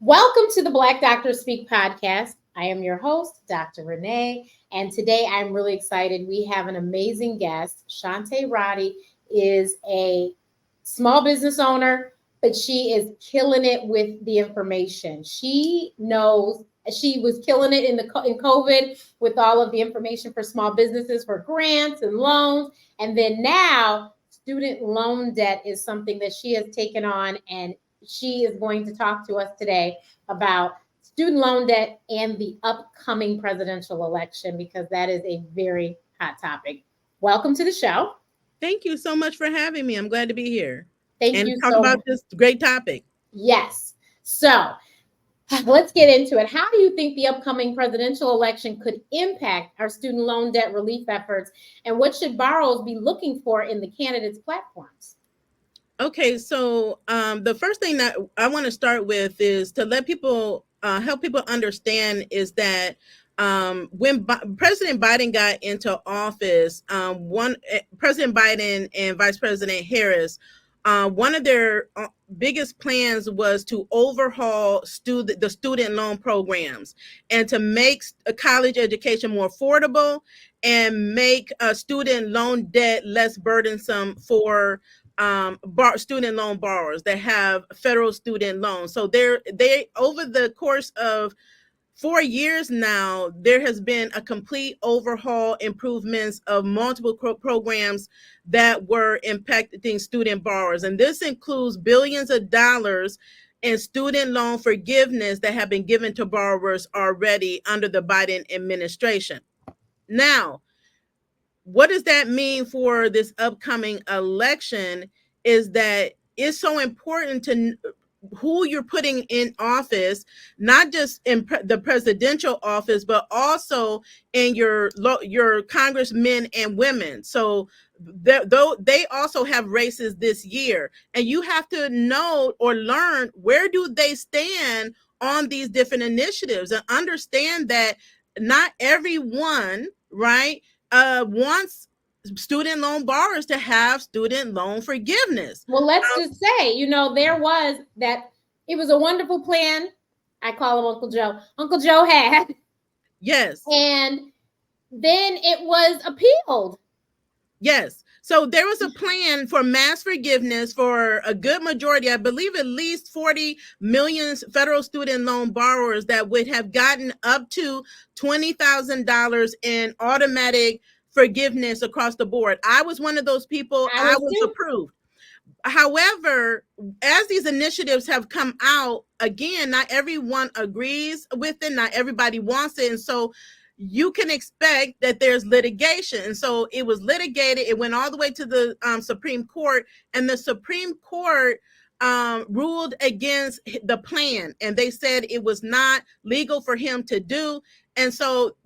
Welcome to the Black Doctors Speak podcast. I am your host, Dr. Renee, and today I'm really excited. We have an amazing guest. Shante Roddy is a small business owner, but she is killing it with the information. She knows she was killing it in COVID with all of the information for small businesses for grants and loans, and then now student loan debt is something that she has taken on, and she is going to talk to us today about student loan debt and the upcoming presidential election because that is a very hot topic. Welcome to the show. Thank you so much for having me. I'm glad to be here Thank and you talk so about much. this great topic. Yes. So let's get into it. How do you think the upcoming presidential election could impact our student loan debt relief efforts? And what should borrowers be looking for in the candidates' platforms? Okay, so the first thing that I want to start with is to let people help people understand is that when President Biden got into office, President Biden and Vice President Harris, one of their biggest plans was to overhaul the student loan programs and to make a college education more affordable and make student loan debt less burdensome for student loan borrowers that have federal student loans. So they over the course of 4 years now, there has been a complete overhaul, improvements of multiple programs that were impacting student borrowers. And this includes billions of dollars in student loan forgiveness that have been given to borrowers already under the Biden administration. Now, what does that mean for this upcoming election is that it's so important to who you're putting in office, not just in the presidential office, but also in your congressmen and women. So though they also have races this year, and you have to know or learn where do they stand on these different initiatives and understand that not everyone, right, wants student loan borrowers to have student loan forgiveness. Well, let's just say, there was that it was a wonderful plan. I call him Uncle Joe. Uncle Joe had. Yes. And then it was appealed. Yes. So there was a plan for mass forgiveness for a good majority, I believe at least 40 million federal student loan borrowers that would have gotten up to $20,000 in automatic forgiveness across the board. I was one of those people. I was too. approved. However, as these initiatives have come out, again, not everyone agrees with it, not everybody wants it. And so you can expect that there's litigation. And so it was litigated. It went all the way to the Supreme Court, and the Supreme Court ruled against the plan. And they said it was not legal for him to do. And so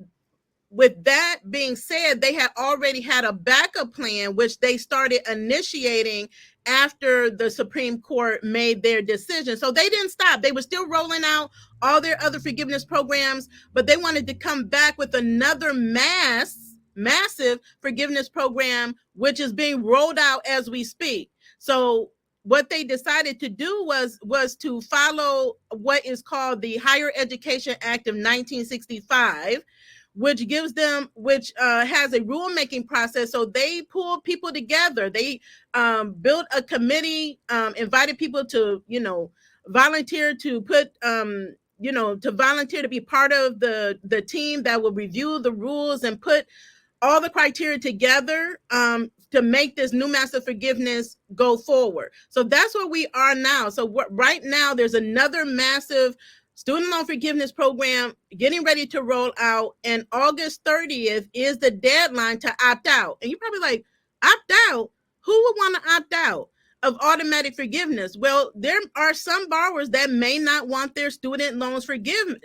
with that being said, they had already had a backup plan, which they started initiating after the Supreme Court made their decision. So they didn't stop. They were still rolling out all their other forgiveness programs, but they wanted to come back with another massive forgiveness program, which is being rolled out as we speak. So what they decided to do was to follow what is called the Higher Education Act of 1965, which has a rulemaking process. So they pulled people together. They built a committee, invited people to, volunteer to to volunteer to be part of the team that will review the rules and put all the criteria together to make this new massive forgiveness go forward. So that's where we are now. So right now, there's another massive student loan forgiveness program getting ready to roll out, and August 30th is the deadline to opt out. And you're probably like, opt out? Who would want to opt out of automatic forgiveness? Well, there are some borrowers that may not want their student loans forgiven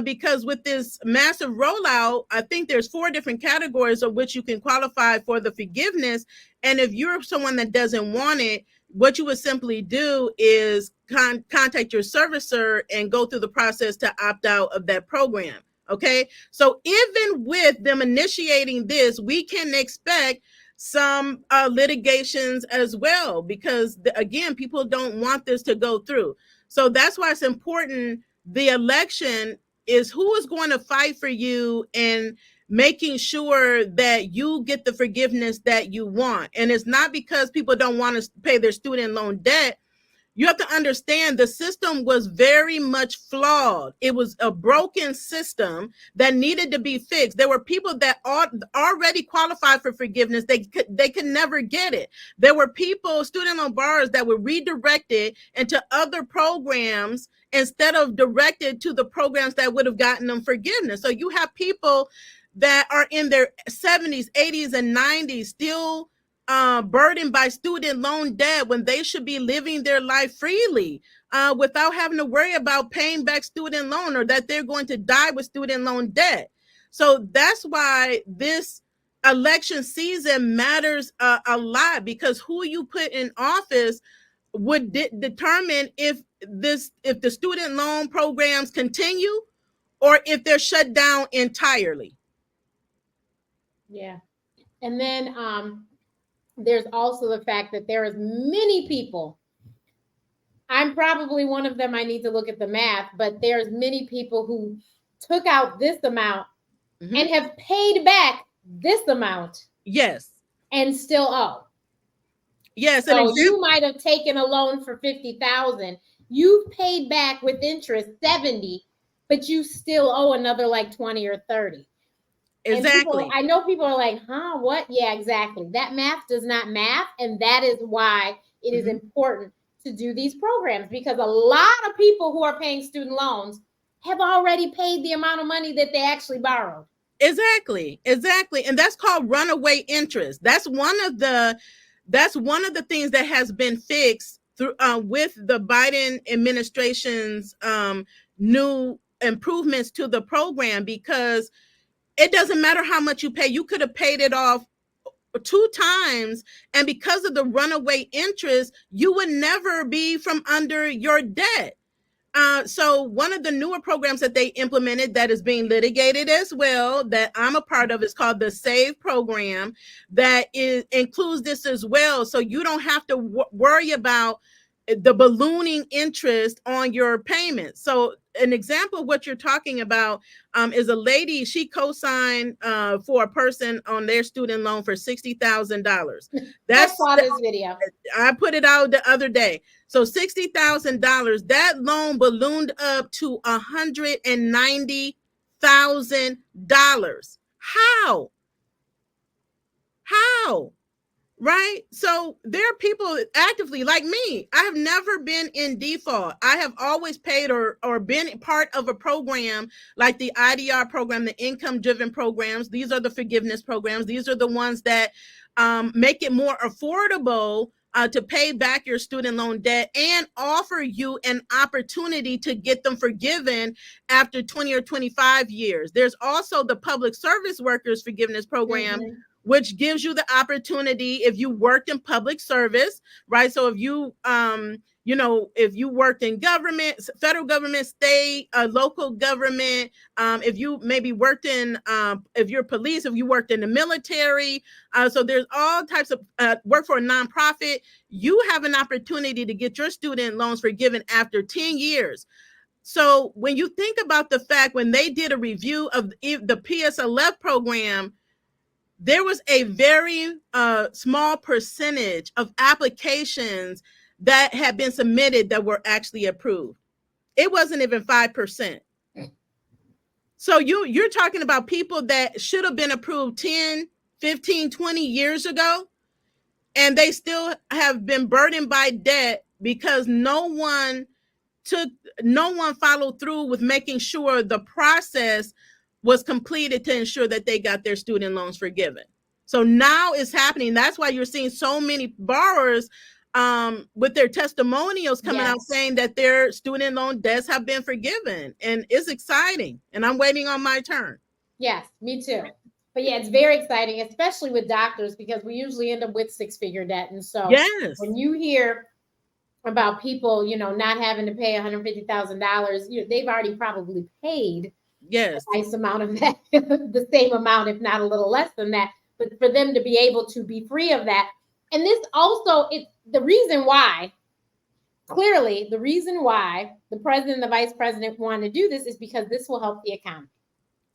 because with this massive rollout, I think there's 4 different categories of which you can qualify for the forgiveness. And if you're someone that doesn't want it, what you would simply do is contact your servicer and go through the process to opt out of that program. Okay. So even with them initiating this, we can expect some litigations as well, because again, people don't want this to go through. So that's why it's important. The election is who is going to fight for you and making sure that you get the forgiveness that you want. And it's not because people don't want to pay their student loan debt. You have to understand the system was very much flawed. It was a broken system that needed to be fixed. There were people that already qualified for forgiveness. They could never get it. There were people, student loan borrowers, that were redirected into other programs instead of directed to the programs that would have gotten them forgiveness. So you have people that are in their 70s, 80s, and 90s still burdened by student loan debt when they should be living their life freely without having to worry about paying back student loan, or that they're going to die with student loan debt. So that's why this election season matters a lot, because who you put in office would determine if the student loan programs continue or if they're shut down entirely. Yeah. And then there's also the fact that there is many people. I'm probably one of them. I need to look at the math, but there's many people who took out this amount and have paid back this amount. Yes. And still owe. Yes. So you might have taken a loan for $50,000. You've paid back with interest $70,000, but you still owe another like $20,000 or $30,000. Exactly. I know people are like, huh, what? Yeah, exactly. That math does not math. And that is why it is important to do these programs, because a lot of people who are paying student loans have already paid the amount of money that they actually borrowed. Exactly. And that's called runaway interest. That's one of the things that has been fixed through with the Biden administration's new improvements to the program, because it doesn't matter how much you pay. You could have paid it off 2 times, and because of the runaway interest, you would never be from under your debt. So one of the newer programs that they implemented that is being litigated as well, that I'm a part of, is called the SAVE program, that includes this as well. So you don't have to worry about the ballooning interest on your payments. So an example of what you're talking about is a lady, she co-signed for a person on their student loan for $60,000. I saw this video. I put it out the other day. So $60,000, that loan ballooned up to $190,000. How? Right? So there are people actively like me. I have never been in default. I have always paid or been part of a program like the IDR program, the income driven programs. These are the forgiveness programs. These are the ones that make it more affordable to pay back your student loan debt and offer you an opportunity to get them forgiven after 20 or 25 years. There's also the public service workers forgiveness program, which gives you the opportunity if you worked in public service, right? So if you, if you worked in government, federal government, state, local government, if you maybe worked in, if you're police, if you worked in the military, so there's all types of work for a nonprofit, you have an opportunity to get your student loans forgiven after 10 years. So when you think about the fact, when they did a review of the PSLF program, there was a very small percentage of applications that had been submitted that were actually approved. It wasn't even 5%. So you're talking about people that should have been approved 10, 15, 20 years ago, and they still have been burdened by debt because no one followed through with making sure the process was completed to ensure that they got their student loans forgiven. So now it's happening. That's why you're seeing so many borrowers with their testimonials coming out saying that their student loan debts have been forgiven. And it's exciting. And I'm waiting on my turn. Yes, me too. But yeah, it's very exciting, especially with doctors, because we usually end up with 6-figure debt. And so when you hear about people, not having to pay $150,000, they've already probably paid a nice amount of that, the same amount, if not a little less than that. but for them to be able to be free of that. And this also, it's the reason why, clearly, the reason why the president and the vice president want to do this is because this will help the economy.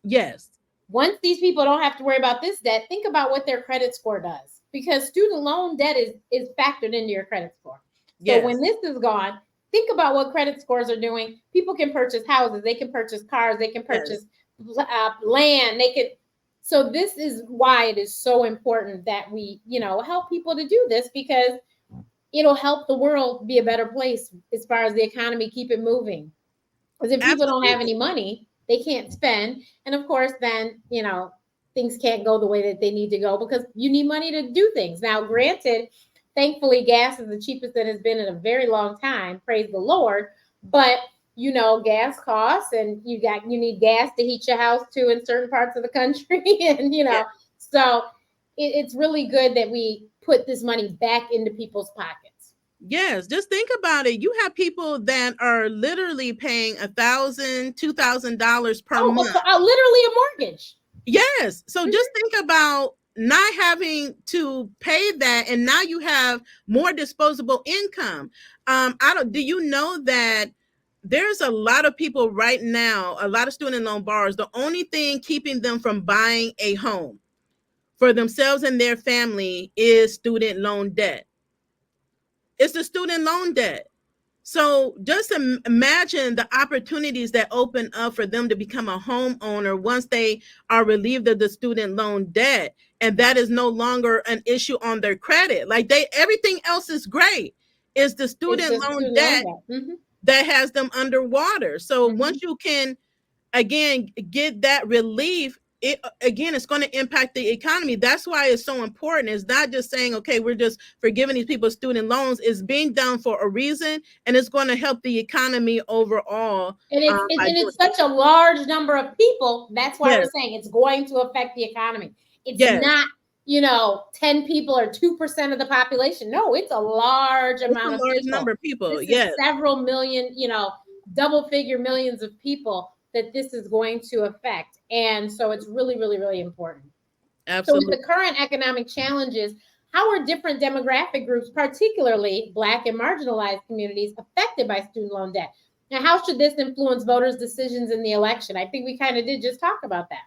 Yes. Once these people don't have to worry about this debt, think about what their credit score does, because student loan debt is factored into your credit score. So Yes. when this is gone, think about what credit scores are doing. People can purchase houses, they can purchase cars, they can purchase land, they can. So this is why it is so important that we, help people to do this, because it'll help the world be a better place as far as the economy, keep it moving. Because if people don't have any money, they can't spend. And of course, then, things can't go the way that they need to go, because you need money to do things. Now, granted, thankfully, gas is the cheapest that has been in a very long time. Praise the Lord. But, gas costs, and you need gas to heat your house too in certain parts of the country. And, so it's really good that we put this money back into people's pockets. Yes, just think about it. You have people that are literally paying $1,000, $2,000 per month. Literally a mortgage. Yes. So just think about not having to pay that, and now you have more disposable income. Do you know that there's a lot of people right now, a lot of student loan borrowers, the only thing keeping them from buying a home for themselves and their family is student loan debt. It's the student loan debt. So just imagine the opportunities that open up for them to become a homeowner once they are relieved of the student loan debt. And that is no longer an issue on their credit. Like everything else is great. It's the student loan debt that has them underwater. So once you can, again, get that relief, it's going to impact the economy. That's why it's so important. It's not just saying, okay, we're just forgiving these people student loans. It's being done for a reason, and it's going to help the economy overall. And it's such a large number of people. That's why we're saying it's going to affect the economy. It's not, 10 people or 2% of the population. No, it's a large amount of people. Number of people. This is several million, double figure millions of people that this is going to affect. And so it's really, really, really important. Absolutely. So with the current economic challenges, how are different demographic groups, particularly Black and marginalized communities, affected by student loan debt? Now, how should this influence voters' decisions in the election? I think we kind of did just talk about that.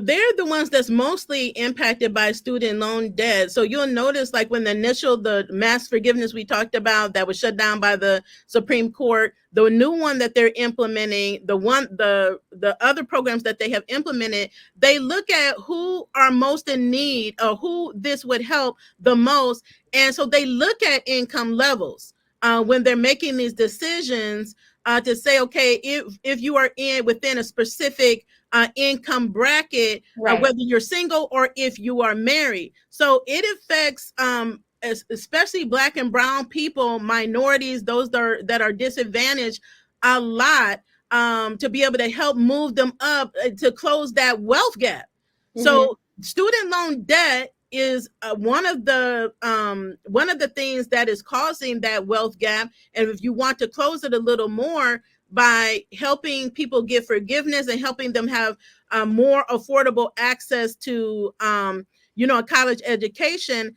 They're the ones that's mostly impacted by student loan debt. So you'll notice, like when the mass forgiveness we talked about that was shut down by the Supreme Court, the new one that they're implementing, the other programs that they have implemented, they look at who are most in need or who this would help the most. And so they look at income levels when they're making these decisions to say, okay, if you are within a specific income bracket, whether you're single or if you are married. So it affects especially Black and brown people, minorities, those that are disadvantaged a lot, to be able to help move them up to close that wealth gap. So student loan debt is one of the things that is causing that wealth gap. And if you want to close it a little more, by helping people get forgiveness and helping them have more affordable access to, a college education,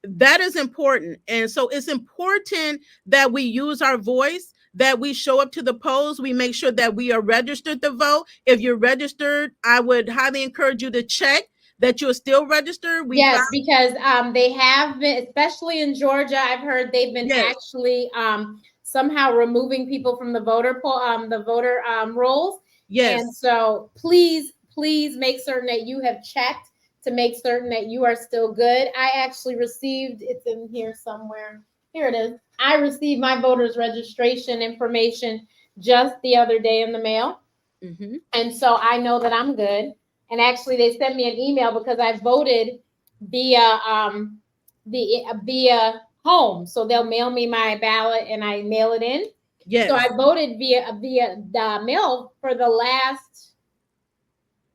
that is important. And so it's important that we use our voice, that we show up to the polls. We make sure that we are registered to vote. If you're registered, I would highly encourage you to check that you're still registered. Yes, because they have been, especially in Georgia, I've heard they've been actually somehow removing people from the voter rolls. Yes. And so please make certain that you have checked to make certain that you are still good. I actually received, it's in here somewhere. Here it is. I received my voter's registration information just the other day in the mail. And so I know that I'm good. And actually they sent me an email because I voted via home. So they'll mail me my ballot and I mail it in. Yes. So I voted via the mail for the last,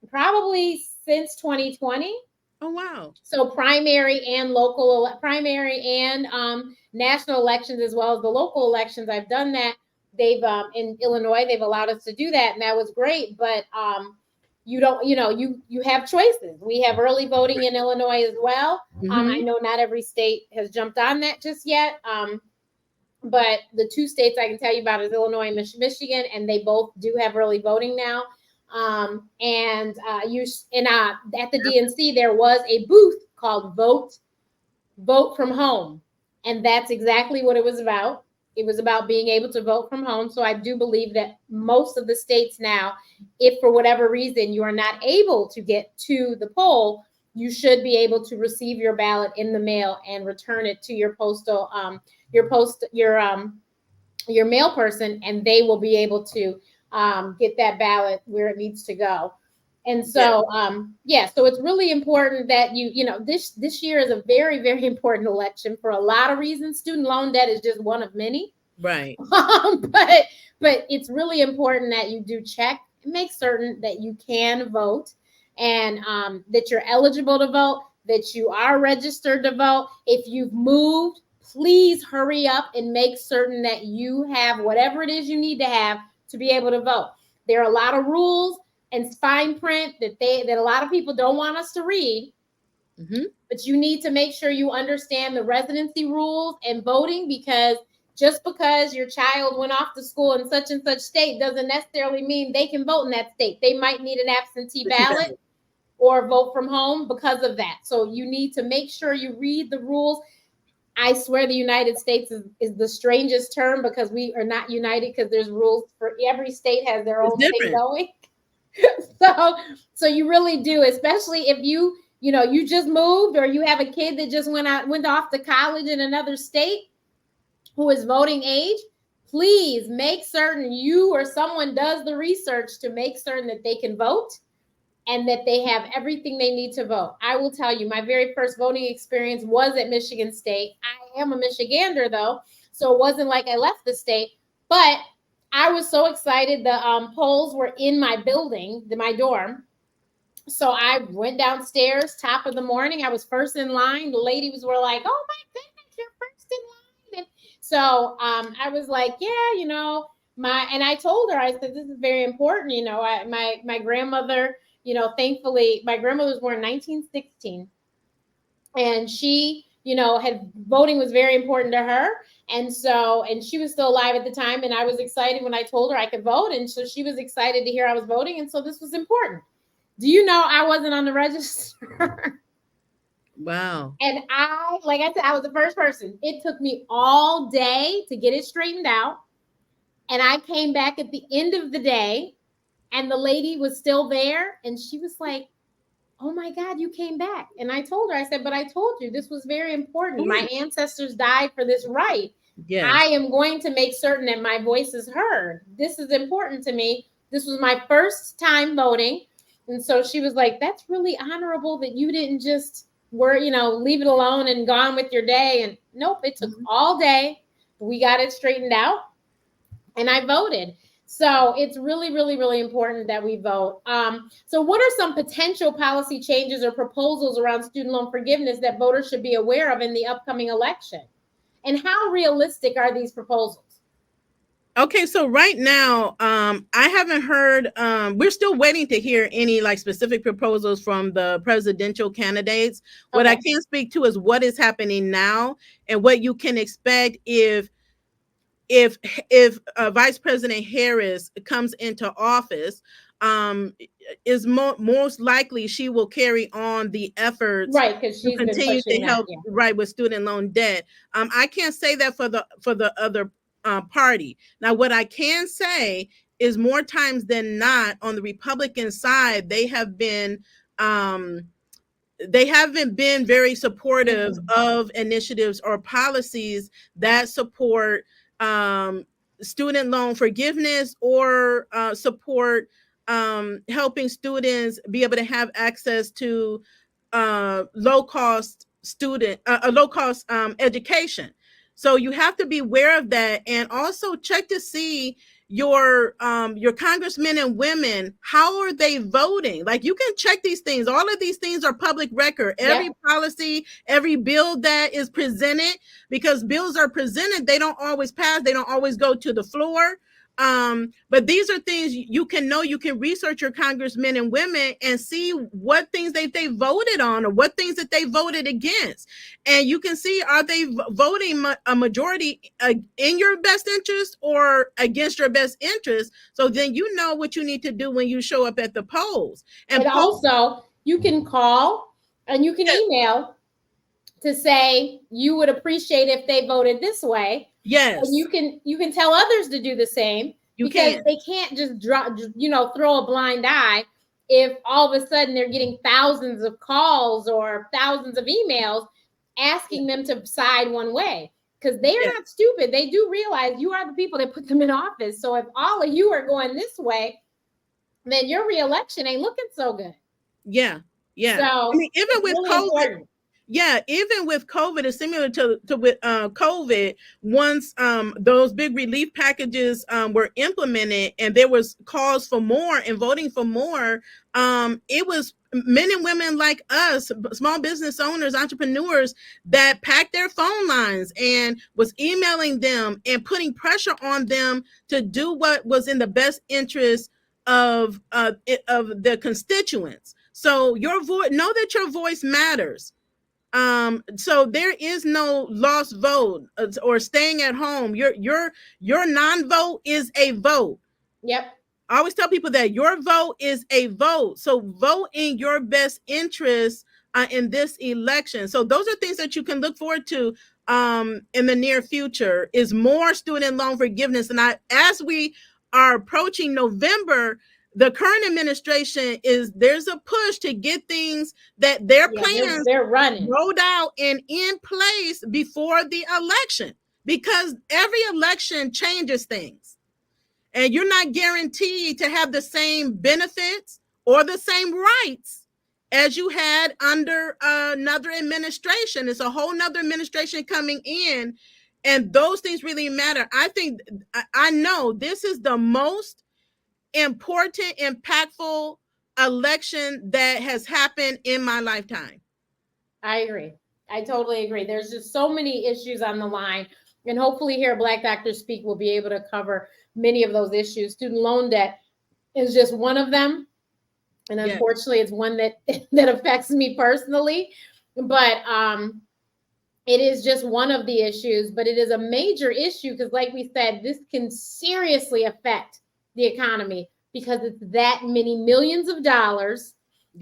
probably since 2020. Oh, wow. So primary and national elections, as well as the local elections, I've done that. They've in Illinois, they've allowed us to do that, and that was great. But you don't, you have choices. We have early voting in Illinois as well. I know not every state has jumped on that just yet. But the two states I can tell you about is Illinois and Michigan, and they both do have early voting now. At the DNC there was a booth called Vote from Home, and that's exactly what it was about. It was about being able to vote from home. So I do believe that most of the states now, if for whatever reason you are not able to get to the poll, you should be able to receive your ballot in the mail and return it to your your mail person, and they will be able to get that ballot where it needs to go. And so, so it's really important that this year is a very, very important election for a lot of reasons. Student loan debt is just one of many. Right. But it's really important that you do check and make certain that you can vote, and that you're eligible to vote, that you are registered to vote. If you've moved, please hurry up and make certain that you have whatever it is you need to have to be able to vote. There are a lot of rules and fine print that a lot of people don't want us to read. But you need to make sure you understand the residency rules and voting, because just because your child went off to school in such and such state doesn't necessarily mean they can vote in that state. They might need an absentee ballot or vote from home because of that. So you need to make sure you read the rules. I swear the United States is the strangest term, because we are not united, because there's rules for every state has their own thing going. So you really do, especially if you just moved, or you have a kid that just went off to college in another state who is voting age. Please make certain you or someone does the research to make certain that they can vote and that they have everything they need to vote. I will tell you, my very first voting experience was at Michigan State. I am a Michigander, though, so it wasn't like I left the state, but I was so excited. The polls were in my building, my dorm. So I went downstairs, top of the morning. I was first in line. The ladies were like, "Oh my goodness, you're first in line." And so I was like, "Yeah, and I told her, I said, this is very important. My grandmother, thankfully, my grandmother was born in 1916, and she, voting was very important to her. And she was still alive at the time. And I was excited when I told her I could vote. And so she was excited to hear I was voting. And so this was important. Do you know I wasn't on the register? Wow. And like I said, I was the first person. It took me all day to get it straightened out. And I came back at the end of the day, and the lady was still there. And she was like, "Oh my God, you came back." And I told her, I said, "But I told you this was very important. My ancestors died for this right. Yes. I am going to make certain that my voice is heard. This is important to me. This was my first time voting." And so she was like, "That's really honorable that you didn't just leave it alone and gone with your day." And nope, it took all day. We got it straightened out, and I voted. So it's really, really, really important that we vote. So what are some potential policy changes or proposals around student loan forgiveness that voters should be aware of in the upcoming election? And how realistic are these proposals? Okay, so right now, I haven't heard, we're still waiting to hear any specific proposals from the presidential candidates. Okay. What I can speak to is what is happening now and what you can expect if Vice President Harris comes into office. Is most likely she will carry on the efforts, right? Because she's to continue to help with student loan debt. I can't say that for the other party. Now, what I can say is more times than not on the Republican side, they haven't been very supportive of initiatives or policies that support student loan forgiveness or support helping students be able to have access to low-cost education. So you have to be aware of that, and also check to see your congressmen and women, how are they voting? You can check these things. All of these things are public record. Every policy, every bill that is presented, because bills are presented, they don't always pass. They don't always go to the floor. But these are things you can know. You can research your congressmen and women and see what things they voted on or what things that they voted against, and you can see, are they voting a majority in your best interest or against your best interest. So then you know what you need to do when you show up at the polls. And also you can call and you can email to say you would appreciate if they voted this way. Yes. And you can tell others to do the same, because they can't just throw a blind eye if all of a sudden they're getting thousands of calls or thousands of emails asking them to side one way, because they are not stupid. They do realize you are the people that put them in office. So if all of you are going this way, then your reelection ain't looking so good. Yeah. So I mean, even with really COVID, important. Yeah, even with COVID, it's similar to with COVID. Once those big relief packages were implemented, and there was calls for more and voting for more, it was men and women like us, small business owners, entrepreneurs, that packed their phone lines and was emailing them and putting pressure on them to do what was in the best interest of the constituents. So your voice, know that your voice matters. So there is no lost vote or staying at home. Your non-vote is a vote. Yep. I always tell people that your vote is a vote. So vote in your best interest in this election. So those are things that you can look forward to in the near future, is more student loan forgiveness. And as we are approaching November, the current administration there's a push to get things that their plans they're running rolled out and in place before the election, because every election changes things, and you're not guaranteed to have the same benefits or the same rights as you had under another administration. It's a whole nother administration coming in, and those things really matter. I know this is the most important, impactful election that has happened in my lifetime. I agree. I totally agree. There's just so many issues on the line, and hopefully here Black Doctors Speak will be able to cover many of those issues. Student loan debt is just one of them, and unfortunately it's one that affects me personally, but it is just one of the issues. But it is a major issue because, like we said, this can seriously affect the economy, because it's that many millions of dollars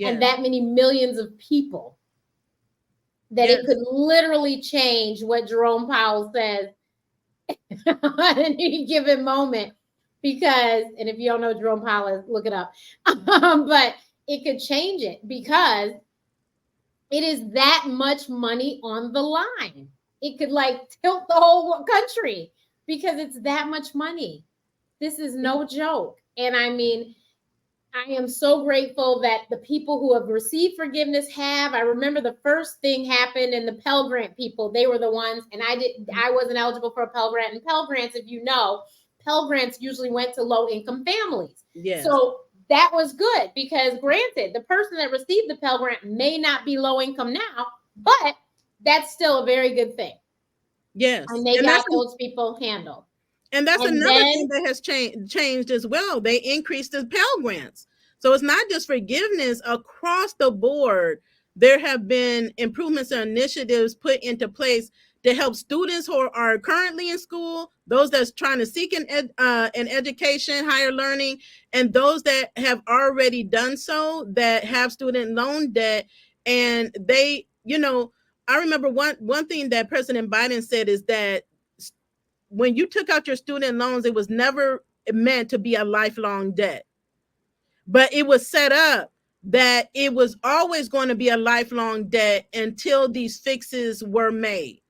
and that many millions of people that it could literally change what Jerome Powell says at any given moment. Because, and if you don't know Jerome Powell is, look it up. But it could change it because it is that much money on the line. It could tilt the whole country because it's that much money. This is no joke. And I mean, I am so grateful that the people who have received forgiveness have. I remember the first thing happened, and the Pell Grant people, they were the ones, and I wasn't eligible for a Pell Grant. And Pell Grants, if you know, Pell Grants usually went to low-income families. Yes. So that was good, because granted, the person that received the Pell Grant may not be low income now, but that's still a very good thing. Yes. And they got those people handled. And that's another thing that has changed as well. They increased the Pell Grants. So it's not just forgiveness across the board. There have been improvements and initiatives put into place to help students who are currently in school, those that's trying to seek an education, higher learning, and those that have already done so, that have student loan debt. And they, I remember one thing that President Biden said is that when you took out your student loans, it was never meant to be a lifelong debt, but it was set up that it was always going to be a lifelong debt until these fixes were made.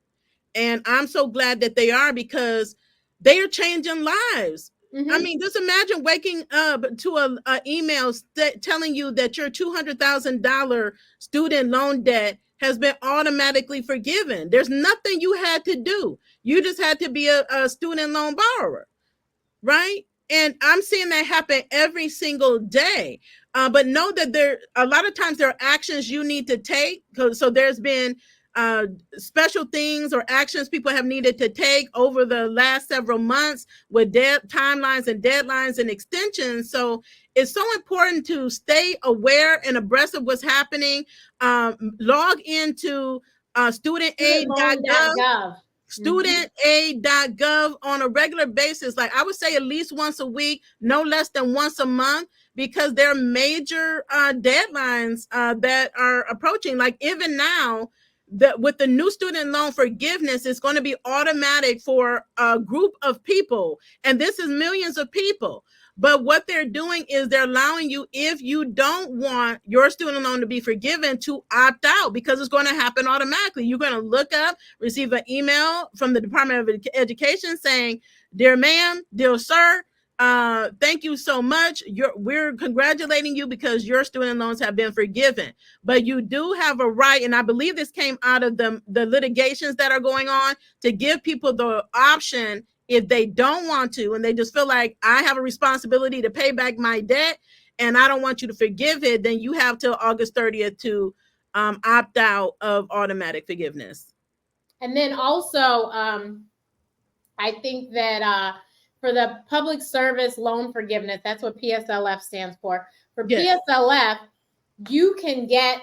And I'm so glad that they are, because they are changing lives. Mm-hmm. I mean, just imagine waking up to an email telling you that your $200,000 student loan debt has been automatically forgiven. There's nothing you had to do. You just had to be a student loan borrower, right? And I'm seeing that happen every single day. But know that a lot of times there are actions you need to take. So there's been uh, special things or actions people have needed to take over the last several months with timelines and deadlines and extensions. So it's so important to stay aware and abreast of what's happening. Log into studentaid.gov, studentloan.gov. studentaid.gov on a regular basis. Like I would say at least once a week, no less than once a month, because there are major deadlines that are approaching. Like even now, with the new student loan forgiveness, it's going to be automatic for a group of people. And this is millions of people. But what they're doing is they're allowing you, if you don't want your student loan to be forgiven, to opt out, because it's going to happen automatically. You're going to look up, receive an email from the Department of Education saying, "Dear ma'am, dear sir, thank you so much. We're congratulating you because your student loans have been forgiven." But you do have a right, and I believe this came out of the litigations that are going on, to give people the option, if they don't want to and they just feel like, I have a responsibility to pay back my debt and I don't want you to forgive it, then you have till August 30th to opt out of automatic forgiveness. And then also, I think that for the public service loan forgiveness, that's what PSLF stands for. For Yes. PSLF, you can get,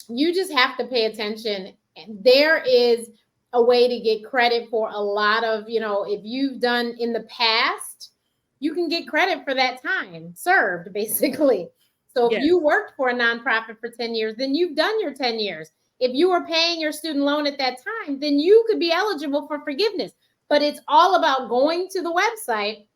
you just have to pay attention. There is a way to get credit for a lot of, if you've done in the past, you can get credit for that time served, basically. So if you worked for a nonprofit for 10 years, then you've done your 10 years. If you were paying your student loan at that time, then you could be eligible for forgiveness. But it's all about going to the website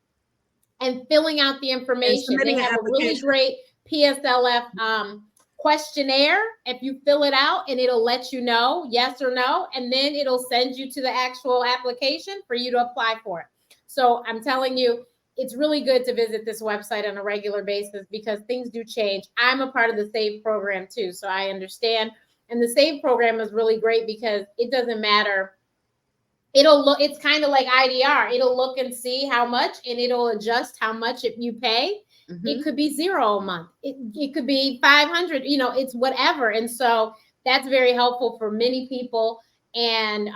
and filling out the information. They have a really great PSLF questionnaire. If you fill it out, and it'll let you know yes or no, and then it'll send you to the actual application for you to apply for it. So I'm telling you, it's really good to visit this website on a regular basis, because things do change. I'm a part of the SAVE program too, so I understand. And the SAVE program is really great because it doesn't matter. It's kind of like IDR. It'll look and see how much, and it'll adjust how much if you pay. Mm-hmm. It could be $0 a month. It could be 500, it's whatever. And so that's very helpful for many people. And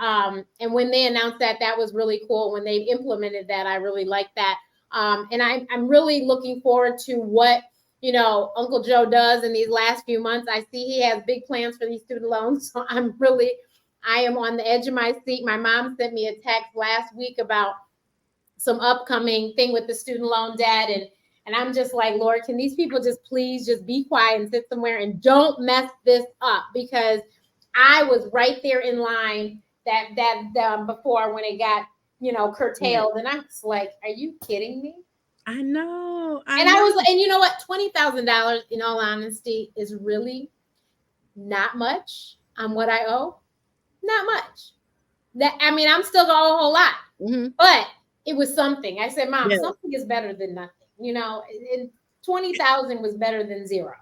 when they announced that was really cool. When they implemented that, I really liked that. And I'm really looking forward to what, Uncle Joe does in these last few months. I see he has big plans for these student loans. So I am on the edge of my seat. My mom sent me a text last week about some upcoming thing with the student loan debt. And I'm just like, Lord, can these people just please just be quiet and sit somewhere and don't mess this up? Because I was right there in line that before when it got, curtailed. And I was like, are you kidding me? I know. I was, and you know what? $20,000, in all honesty, is really not much on what I owe. Not much. I'm still gonna owe a whole lot, but it was something. I said, Mom, something is better than nothing. And 20,000 was better than zero.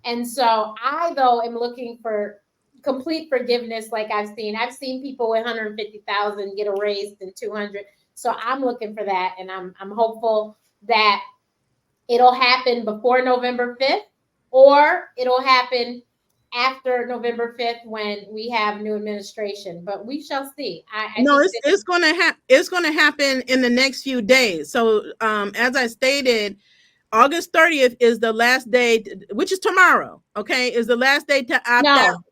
And so I, though, am looking for complete forgiveness. Like I've seen people with 150,000 get erased in 200. So I'm looking for that, and I'm hopeful that it'll happen before November 5th, or it'll happen after November 5th when we have new administration, but we shall see. It's going to happen in the next few days. So as I stated, August 30th is the last day, which is tomorrow. Okay, is the last day to opt out.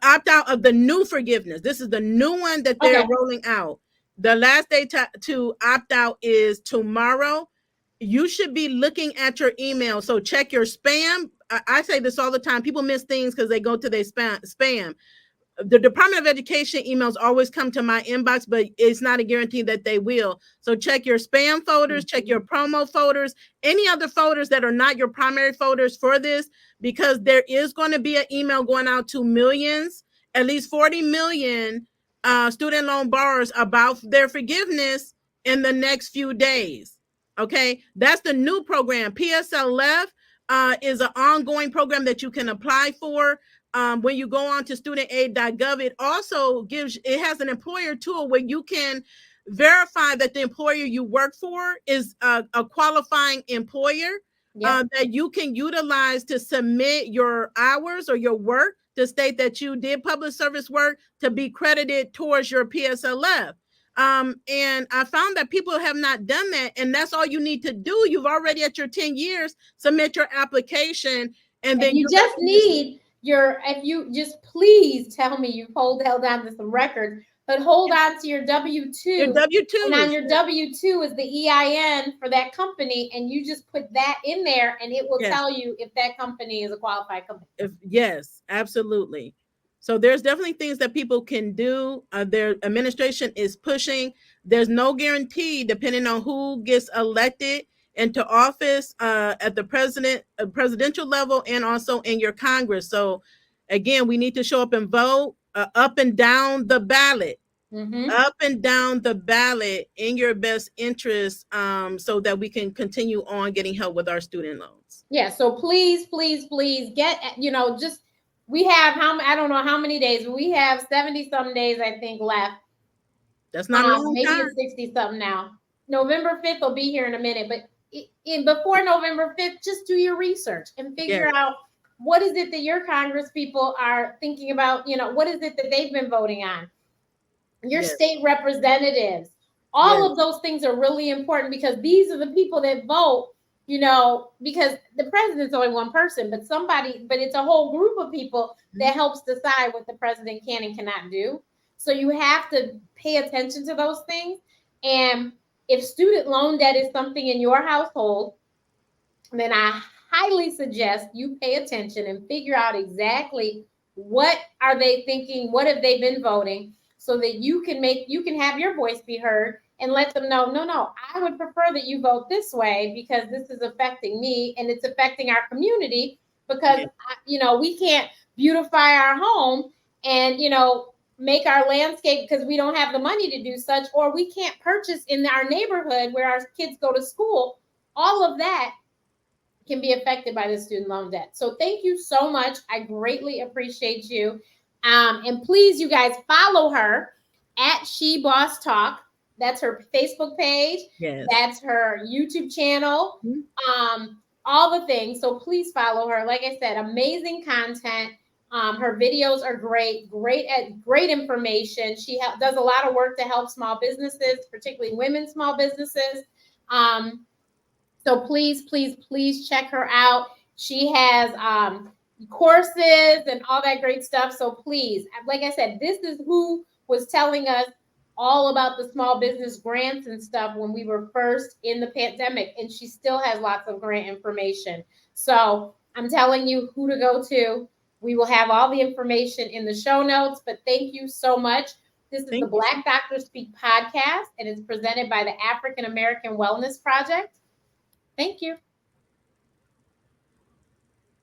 Opt out of the new forgiveness. This is the new one that they're rolling out. The last day to opt out is tomorrow. You should be looking at your email. So check your spam. I say this all the time. People miss things because they go to their spam. The Department of Education emails always come to my inbox, but it's not a guarantee that they will. So check your spam folders, check your promo folders, any other folders that are not your primary folders for this, because there is going to be an email going out to millions, at least 40 million student loan borrowers about their forgiveness in the next few days. Okay, that's the new program. PSLF is an ongoing program that you can apply for. When you go on to studentaid.gov, it also has an employer tool where you can verify that the employer you work for is a qualifying employer that you can utilize to submit your hours or your work to state that you did public service work to be credited towards your PSLF. And I found that people have not done that, and that's all you need to do. You've already at your 10 years, submit your application, and then you just need if you just please tell me you've held on to some records, but hold on to your W-2. Your W-2. And on your W-2 is the EIN for that company, and you just put that in there, and it will tell you if that company is a qualified company. Yes, absolutely. So there's definitely things that people can do. Their administration is pushing. There's no guarantee, depending on who gets elected into office at the presidential level, and also in your Congress. So again, we need to show up and vote up and down the ballot. Up and down the ballot in your best interest, so that we can continue on getting help with our student loans. Yeah. So please get, just, we have I don't know how many days, but we have 70 some days, I think, left. That's not a long maybe time. It's 60 something now. November 5th will be here in a minute, but before November 5th, just do your research and figure out what is it that your Congress people are thinking about. What is it that they've been voting on? Your state representatives, all of those things are really important, because these are the people that vote, because the president's only one person, but it's a whole group of people that helps decide what the president can and cannot do. So you have to pay attention to those things. And if student loan debt is something in your household, then I highly suggest you pay attention and figure out exactly what are they thinking, what have they been voting, so that you can have your voice be heard and let them know, no, I would prefer that you vote this way, because this is affecting me and it's affecting our community, because we can't beautify our home and make our landscape because we don't have the money to do such, or we can't purchase in our neighborhood where our kids go to school. All of that can be affected by the student loan debt. So thank you so much. I greatly appreciate you. And please, you guys, follow her at She Boss Talk. That's her Facebook page. Yes. That's her YouTube channel. All the things. So please follow her. Like I said, amazing content. Her videos are great information. She does a lot of work to help small businesses, particularly women small businesses. So please check her out. She has courses and all that great stuff. So please, like I said, this is who was telling us all about the small business grants and stuff when we were first in the pandemic, and she still has lots of grant information. So I'm telling you who to go to. We will have all the information in the show notes, but thank you so much. This is the Black Doctors Speak podcast, and it's presented by the African American Wellness Project. Thank you.